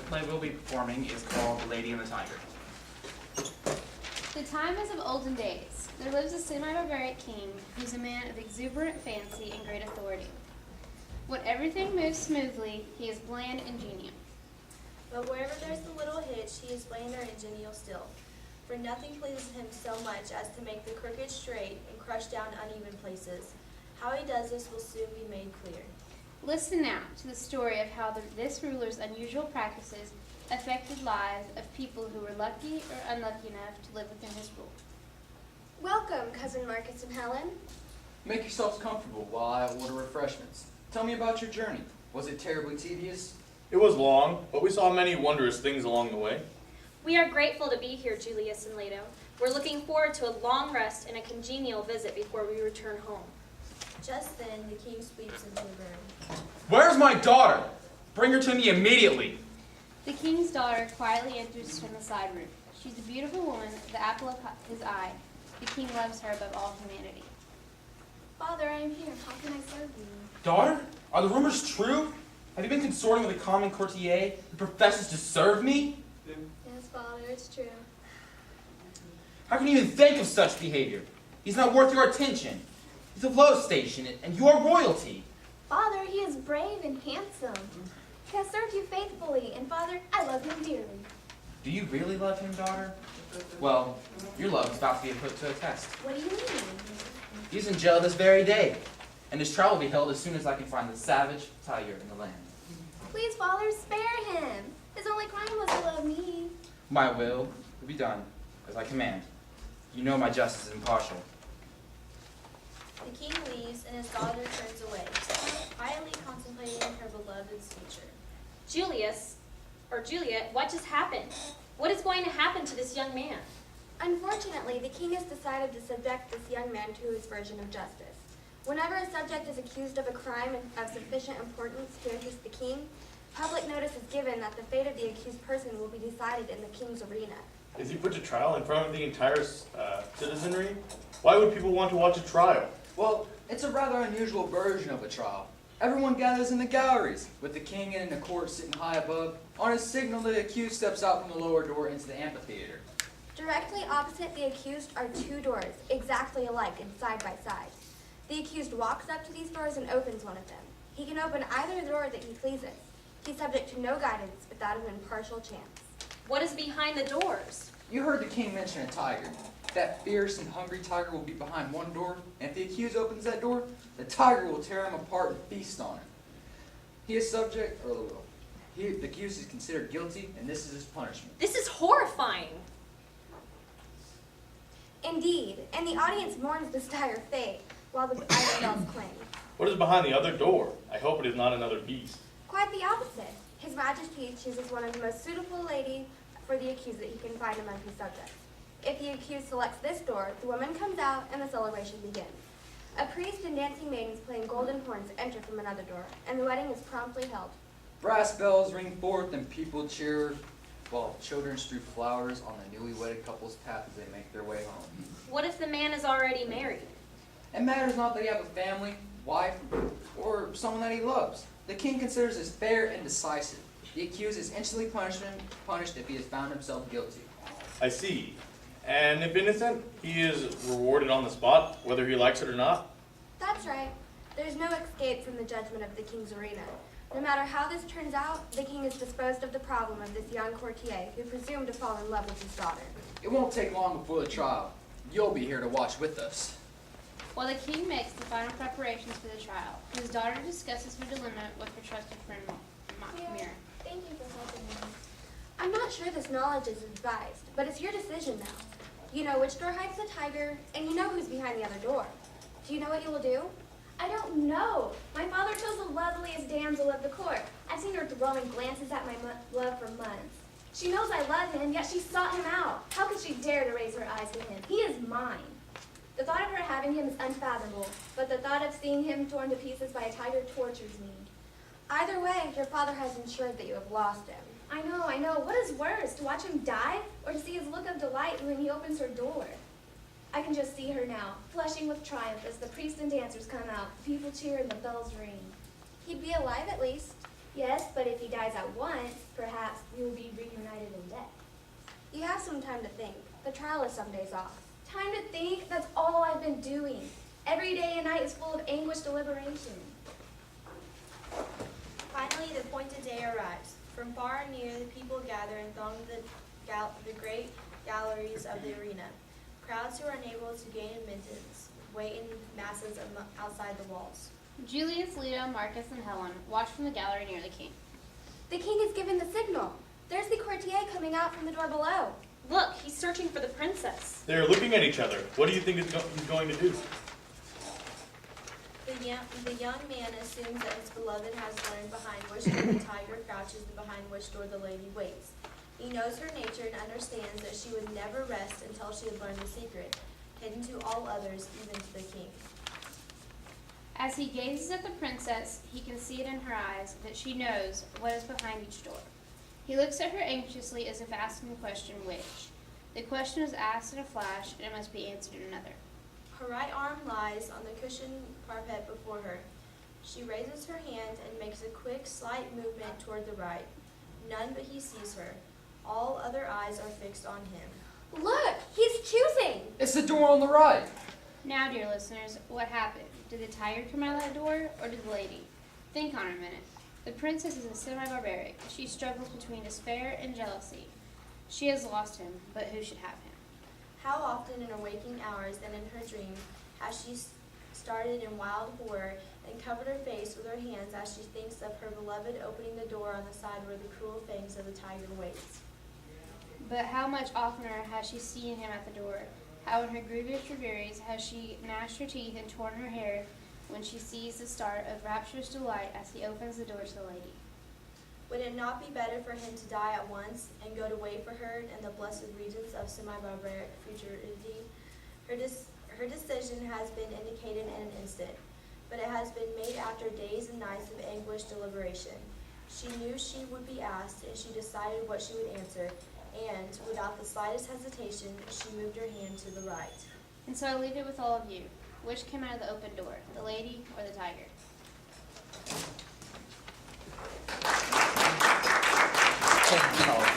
play we'll be performing is called The Lady and the Tiger. The time is of olden days. There lives a semi-barbaric king who's a man of exuberant fancy and great authority. When everything moves smoothly, he is bland and genial. But wherever there's a little hitch, he is blander and genial still. For nothing pleases him so much as to make the crooked straight and crush down uneven places. How he does this will soon be made clear. Listen now to the story of how this ruler's unusual practices affected lives of people who were lucky or unlucky enough to live within his rule. Welcome, Cousin Marcus and Helen. Make yourselves comfortable while I order refreshments. Tell me about your journey. Was it terribly tedious? It was long, but we saw many wondrous things along the way. We are grateful to be here, Julius and Leto. We're looking forward to a long rest and a congenial visit before we return home. Just then, the king sweeps into the room. Where's my daughter? Bring her to me immediately. The king's daughter quietly enters from the side room. She's a beautiful woman, the apple of his eye. The king loves her above all humanity. Father, I am here. How can I serve you? Daughter, are the rumors true? Have you been consorting with a common courtier who professes to serve me? Yes, Father, it's true. How can you even think of such behavior? He's not worth your attention. He's of low station, and you are royalty. Father, he is brave and handsome. He has served you faithfully, and Father, I love him dearly. Do you really love him, daughter? Well, your love is about to be put to a test. What do you mean? He's in jail this very day, and his trial will be held as soon as I can find the savage tiger in the land. Please, Father, spare him. His only crime was to love me. My will be done as I command. You know my justice is impartial. The king leaves, and his daughter turns away, quietly contemplating her beloved's future. Juliet, what just happened? What is going to happen to this young man? Unfortunately, the king has decided to subject this young man to his version of justice. Whenever a subject is accused of a crime of sufficient importance to interest the king, public notice is given that the fate of the accused person will be decided in the king's arena. Is he put to trial in front of the entire citizenry? Why would people want to watch a trial? Well, it's a rather unusual version of a trial. Everyone gathers in the galleries, with the king in the court sitting high above. On his signal, the accused steps out from the lower door into the amphitheater. Directly opposite the accused are two doors, exactly alike and side by side. The accused walks up to these doors and opens one of them. He can open either door that he pleases. He's subject to no guidance but that of an impartial chance. What is behind the doors? You heard the king mention a tiger. That fierce and hungry tiger will be behind one door, and if the accused opens that door, the tiger will tear him apart and feast on him. He is subject, the accused is considered guilty, and this is his punishment. This is horrifying. Indeed, and the audience mourns this dire fate, while the idol bells cling. What is behind the other door? I hope it is not another beast. Quite the opposite. His Majesty chooses one of the most suitable ladies for the accused that he can find among his subjects. If the accused selects this door, the woman comes out and the celebration begins. A priest and dancing maidens playing golden horns enter from another door, and the wedding is promptly held. Brass bells ring forth and people cheer, while children strew flowers on the newly wedded couple's path as they make their way home. What if the man is already married? It matters not that he have a family, wife, or someone that he loves. The king considers this fair and decisive. The accused is instantly punished if he has found himself guilty. I see. And if innocent, he is rewarded on the spot, whether he likes it or not? That's right. There's no escape from the judgment of the king's arena. No matter how this turns out, the king has disposed of the problem of this young courtier who presumed to fall in love with his daughter. It won't take long before the trial. You'll be here to watch with us. While the king makes the final preparations for the trial, his daughter discusses her dilemma with her trusted friend Mira. Thank you for helping me. I'm not sure this knowledge is advised, but it's your decision now. You know which door hides the tiger, and you know who's behind the other door. Do you know what you will do? I don't know. My father chose the loveliest damsel of the court. I've seen her throwing glances at my love for months. She knows I love him, yet she sought him out. How could she dare to raise her eyes to him? He is mine. The thought of her having him is unfathomable, but the thought of seeing him torn to pieces by a tiger tortures me. Either way, your father has ensured that you have lost him. I know. What is worse, to watch him die, or to see his look of delight when he opens her door? I can just see her now, flushing with triumph as the priests and dancers come out, the people cheer and the bells ring. He'd be alive at least. Yes, but if he dies at once, perhaps we will be reunited in death. You have some time to think. The trial is some days off. Time to think, that's all I've been doing. Every day and night is full of anguished deliberation. Finally, the appointed day arrives. From far and near, the people gather and throng the great galleries of the arena. Crowds who are unable to gain admittance wait in masses outside the walls. Julius, Leto, Marcus, and Helen watch from the gallery near the king. The king has given the signal. There's the courtier coming out from the door below. Look, he's searching for the princess. They're looking at each other. What do you think he's going to do? The young man assumes that his beloved has learned behind which door the tiger crouches and behind which door the lady waits. He knows her nature and understands that she would never rest until she had learned the secret, hidden to all others, even to the king. As he gazes at the princess, he can see it in her eyes that she knows what is behind each door. He looks at her anxiously as if asking the question which. The question is asked in a flash, and it must be answered in another. Her right arm lies on the cushioned parapet before her. She raises her hand and makes a quick, slight movement toward the right. None but he sees her. All other eyes are fixed on him. Look, he's choosing. It's the door on the right. Now, dear listeners, what happened? Did the tiger come out of that door, or did the lady? Think on it a minute. The princess is a semi-barbaric. She struggles between despair and jealousy. She has lost him, but who should have him? How often in her waking hours and in her dreams has she started in wild horror and covered her face with her hands as she thinks of her beloved opening the door on the side where the cruel fangs of the tiger waits. But how much oftener has she seen him at the door? How in her grievous reveries has she gnashed her teeth and torn her hair when she sees the start of rapturous delight as he opens the door to the lady? Would it not be better for him to die at once and go to wait for her in the blessed regions of semi-barbaric futurity? Her decision has been indicated in an instant, but it has been made after days and nights of anguished deliberation. She knew she would be asked, and she decided what she would answer, and, without the slightest hesitation, she moved her hand to the right. And so I leave it with all of you. Which came out of the open door, the lady or the tiger? Thank you, Charles.